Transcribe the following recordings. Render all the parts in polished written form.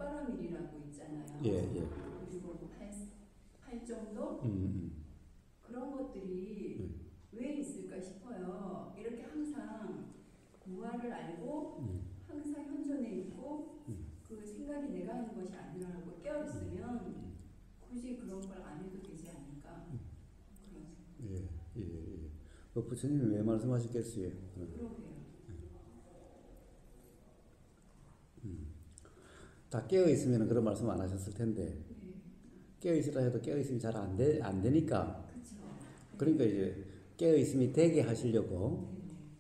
역바람일이라고 있잖아요. 예, 예. 그리고 뭐 팔 정도? 그런 것들이 왜 있을까 싶어요. 이렇게 항상 무아를 알고 항상 현존에 있고 그 생각이 내가 하는 것이 아니라고 깨어있으면 굳이 그런 걸 안 해도 되지 않을까 그런 생각. 예, 예, 예. 부처님이 왜 말씀하셨겠어요? 그러게요. 다 깨어있으면 그런 말씀 안 하셨을 텐데 깨어있으라 해도 깨어있으면 잘 안 되니까 그쵸. 그러니까 이제 깨어있음이 되게 하시려고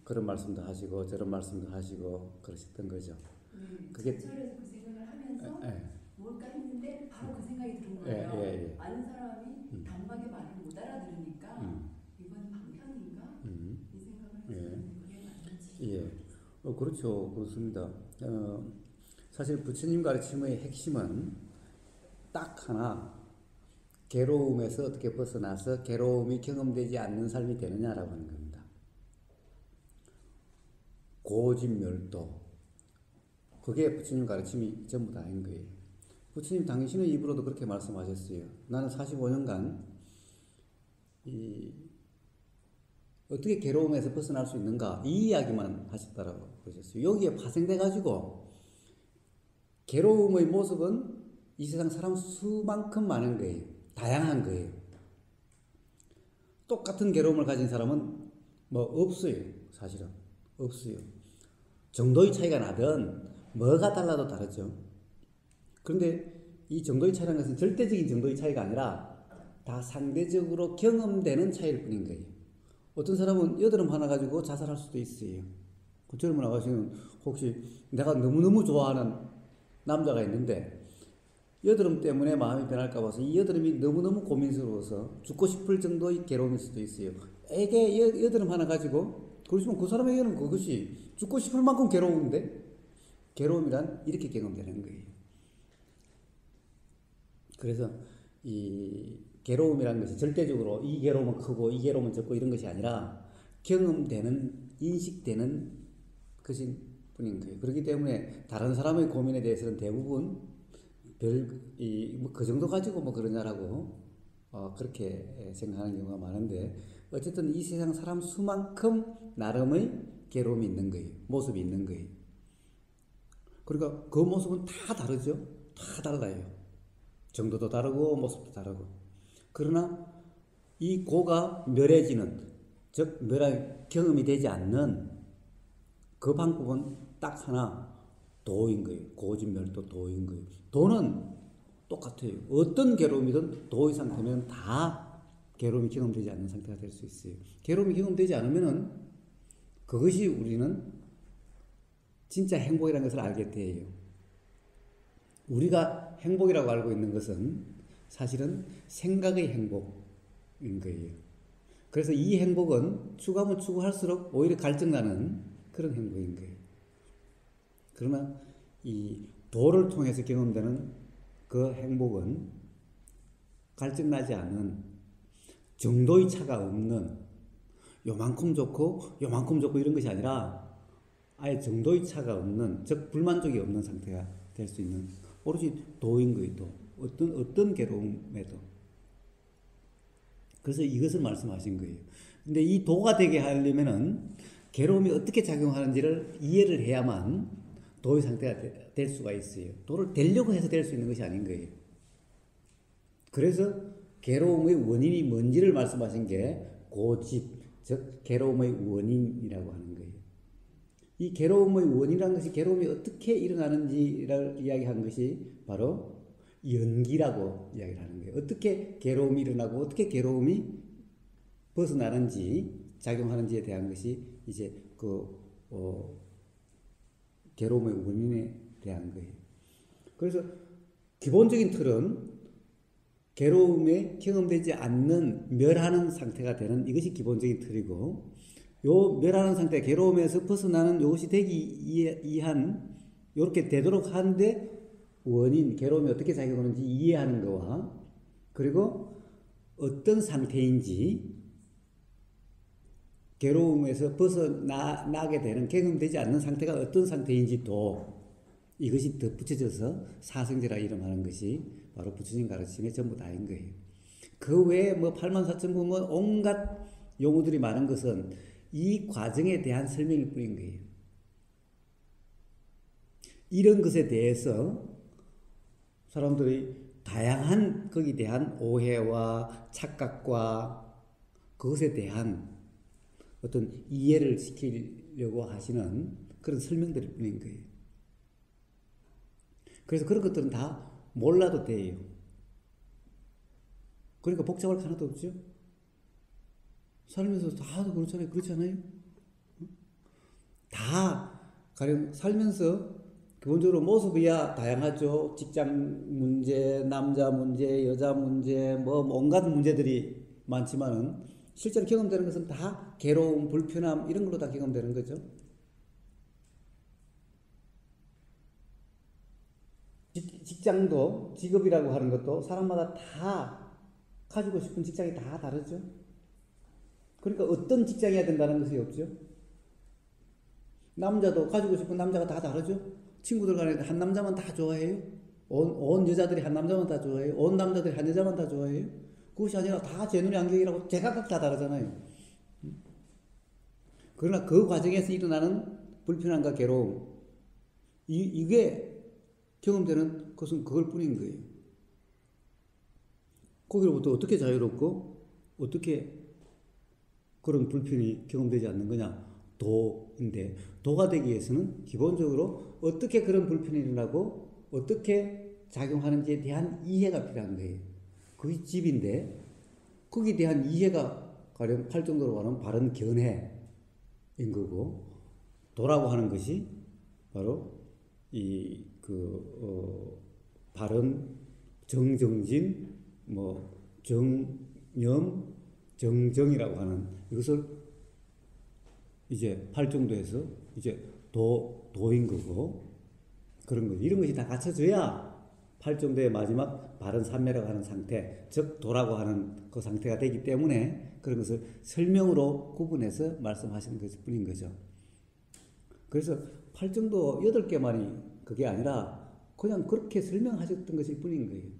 그런 말씀도 하시고 저런 말씀도 하시고 그러셨던 거죠. 그게 절에서 그 생각을 하면서 뭘까 했는데 바로 그 생각이 드는 거예요. 많은 사람이 단박에 말을 못 알아들으니까 이건 방편인가? 이 생각을 했었는데 그게 맞는지. 예, 그렇죠. 그렇습니다. 사실 부처님 가르침의 핵심은 딱 하나, 괴로움에서 어떻게 벗어나서 괴로움이 경험되지 않는 삶이 되느냐라고 하는 겁니다. 고집멸도. 그게 부처님 가르침이 전부 다인 거예요. 부처님 당신의 입으로도 그렇게 말씀하셨어요. 나는 45년간 어떻게 괴로움에서 벗어날 수 있는가 이 이야기만 하셨다라고 그러셨어요. 여기에 파생돼가지고 괴로움의 모습은 이 세상 사람 수만큼 많은 거예요. 다양한 거예요. 똑같은 괴로움을 가진 사람은 뭐 없어요. 사실은 없어요. 정도의 차이가 나든 뭐가 달라도 다르죠. 그런데 이 정도의 차이라는 것은 절대적인 정도의 차이가 아니라 다 상대적으로 경험되는 차이일 뿐인 거예요. 어떤 사람은 여드름 하나 가지고 자살할 수도 있어요. 그 젊은 아가씨는 혹시 내가 너무너무 좋아하는 남자가 있는데 여드름 때문에 마음이 변할까 봐서 이 여드름이 너무너무 고민스러워서 죽고 싶을 정도의 괴로움일 수도 있어요. 애게 여드름 하나 가지고 그러시면 그 사람에게는 그것이 죽고 싶을 만큼 괴로운데 괴로움이란 이렇게 경험되는 거예요. 그래서 이 괴로움이라는 것이 절대적으로 이 괴로움은 크고 이 괴로움은 적고 이런 것이 아니라 경험되는, 인식되는 것인 뿐인 거예요. 그렇기 때문에 다른 사람의 고민에 대해서는 대부분 그 정도 가지고 뭐 그러냐라고 그렇게 생각하는 경우가 많은데 어쨌든 이 세상 사람 수만큼 나름의 괴로움이 있는 거예요. 모습이 있는 거예요. 그러니까 그 모습은 다 다르죠. 다 달라요. 정도도 다르고 모습도 다르고. 그러나 이 고가 멸해지는, 즉 멸할 경험이 되지 않는 그 방법은 딱 하나, 도인 거예요. 고집멸도 도인 거예요. 도는 똑같아요. 어떤 괴로움이든 도의 상태면 다 괴로움이 경험되지 않는 상태가 될 수 있어요. 괴로움이 경험되지 않으면은 그것이 우리는 진짜 행복이라는 것을 알게 돼요. 우리가 행복이라고 알고 있는 것은 사실은 생각의 행복인 거예요. 그래서 이 행복은 추구하면 추구할수록 오히려 갈증나는 그런 행복인 거예요. 그러나 이 도를 통해서 경험되는 그 행복은 갈증나지 않은 정도의 차가 없는 요만큼 좋고 요만큼 좋고 이런 것이 아니라 아예 정도의 차가 없는, 즉 불만족이 없는 상태가 될 수 있는 오로지 도인 거예요. 도. 어떤 괴로움에도. 그래서 이것을 말씀하신 거예요. 근데 이 도가 되게 하려면은 괴로움이 어떻게 작용하는지를 이해를 해야만 도의 상태가 될 수가 있어요. 도를 되려고 해서 될 수 있는 것이 아닌 거예요. 그래서 괴로움의 원인이 뭔지를 말씀하신 게 고집, 즉 괴로움의 원인이라고 하는 거예요. 이 괴로움의 원인이라는 것이 괴로움이 어떻게 일어나는지를 이야기한 것이 바로 연기라고 이야기를 하는 거예요. 어떻게 괴로움이 일어나고 어떻게 괴로움이 벗어나는지, 작용하는지에 대한 것이 이제 괴로움의 원인에 대한 거예요. 그래서 기본적인 틀은 괴로움에 경험되지 않는 멸하는 상태가 되는 이것이 기본적인 틀이고, 요 멸하는 상태, 괴로움에서 벗어나는 이것이 되기 이한 이렇게 되도록 하는데 원인, 괴로움이 어떻게 작용하는지 이해하는 거와 그리고 어떤 상태인지 괴로움에서 벗어나게 되는 경험되지 않는 상태가 어떤 상태인지도 이것이 덧붙여져서 사성제라 이름하는 것이 바로 부처님 가르침의 전부 다인 거예요. 그 외에 뭐 84,000부 뭐 온갖 용어들이 많은 것은 이 과정에 대한 설명일 뿐인 거예요. 이런 것에 대해서 사람들이 다양한 거기에 대한 오해와 착각과 그것에 대한 어떤 이해를 시키려고 하시는 그런 설명들일 뿐인 거예요. 그래서 그런 것들은 다 몰라도 돼요. 그러니까 복잡할 거 하나도 없죠. 살면서 다 그렇잖아요. 그렇지 않아요? 다 가령 살면서 기본적으로 모습이야 다양하죠. 직장 문제, 남자 문제, 여자 문제, 뭐 온갖 문제들이 많지만은 실제로 경험되는 것은 다 괴로움, 불편함 이런 걸로 다 경험되는 거죠. 직장도 직업이라고 하는 것도 사람마다 다 가지고 싶은 직장이 다 다르죠. 그러니까 어떤 직장이어야 된다는 것이 없죠. 남자도 가지고 싶은 남자가 다 다르죠. 친구들 간에 한 남자만 다 좋아해요? 온 여자들이 한 남자만 다 좋아해요? 온 남자들이 한 여자만 다 좋아해요? 그것이 아니라 다 제 눈의 안경이라고 제각각 다 다르잖아요. 그러나 그 과정에서 일어나는 불편함과 괴로움, 이게 경험되는 것은 그걸 뿐인 거예요. 거기로부터 어떻게 자유롭고 어떻게 그런 불편이 경험되지 않는 거냐? 도인데, 도가 되기 위해서는 기본적으로 어떻게 그런 불편이 일어나고 어떻게 작용하는지에 대한 이해가 필요한 거예요. 그게 집인데 거기에 대한 이해가 가령 팔정도로 가는 바른 견해인 거고, 도라고 하는 것이 바로 바른 정정진, 정념, 정정이라고 하는 이것을 이제 팔정도에서 이제 도인 거고, 그런 거 이런 것이 다 갖춰져야 팔정도의 마지막 바른 삼매라고 하는 상태, 즉 도라고 하는 그 상태가 되기 때문에 그런 것을 설명으로 구분해서 말씀하시는 것일 뿐인 거죠. 그래서 팔정도 8개만이 그게 아니라 그냥 그렇게 설명하셨던 것일 뿐인 거예요.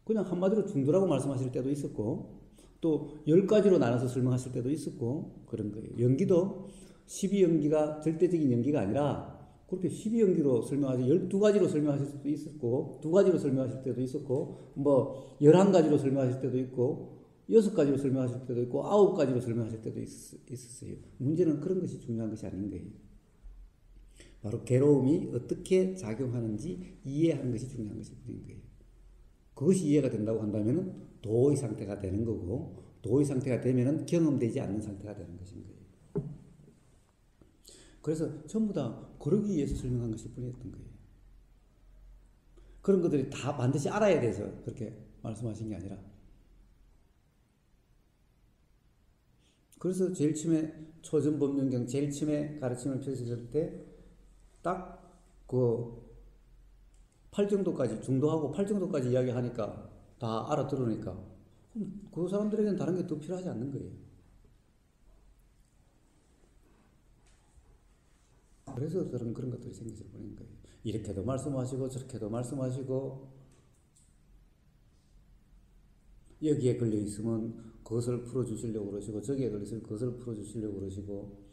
그냥 한마디로 중도라고 말씀하실 때도 있었고, 또 10가지로 나눠서 설명하실 때도 있었고, 그런 거예요. 연기도 12연기가 절대적인 연기가 아니라 그렇게 12연기로 설명하시, 12가지로 설명하실 수도 있었고, 2가지로 설명하실 때도 있었고, 11가지로 설명하실 때도 있고, 6가지로 설명하실 때도 있고, 9가지로 설명하실 때도 있었어요. 문제는 그런 것이 중요한 것이 아닌 거예요. 바로 괴로움이 어떻게 작용하는지 이해하는 것이 중요한 것이 뿐인 거예요. 그것이 이해가 된다고 한다면 도의 상태가 되는 거고, 도의 상태가 되면 경험되지 않는 상태가 되는 것인 거예요. 그래서 전부 다 그러기 위해서 설명한 것일 뿐이었던 거예요. 그런 것들이 다 반드시 알아야 돼서 그렇게 말씀하신 게 아니라. 그래서 제일 처음에 초전법륜경 제일 처음에 가르침을 펼쳤을 때 딱 그 8정도까지, 중도하고 8정도까지 이야기하니까 다 알아들으니까 그 사람들에게는 다른 게 더 필요하지 않는 거예요. 그래서 그런 것들이 생기실 뿐인 거예요. 이렇게도 말씀하시고 저렇게도 말씀하시고, 여기에 걸려 있으면 그것을 풀어주시려고 그러시고, 저기에 걸려 있으면 그것을 풀어주시려고 그러시고,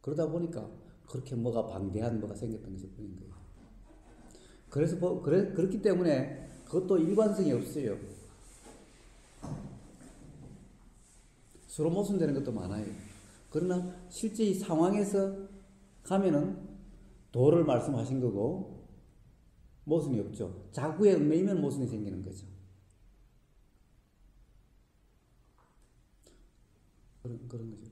그러다 보니까 그렇게 뭐가 방대한 뭐가 생겼던 것일 뿐인 거예요. 그래서 그렇기 때문에 그것도 일관성이 없어요. 서로 모순되는 것도 많아요. 그러나 실제 이 상황에서 가면은 도를 말씀하신 거고 모순이 없죠. 자구에 얽매이면 모순이 생기는 거죠. 그런 거죠.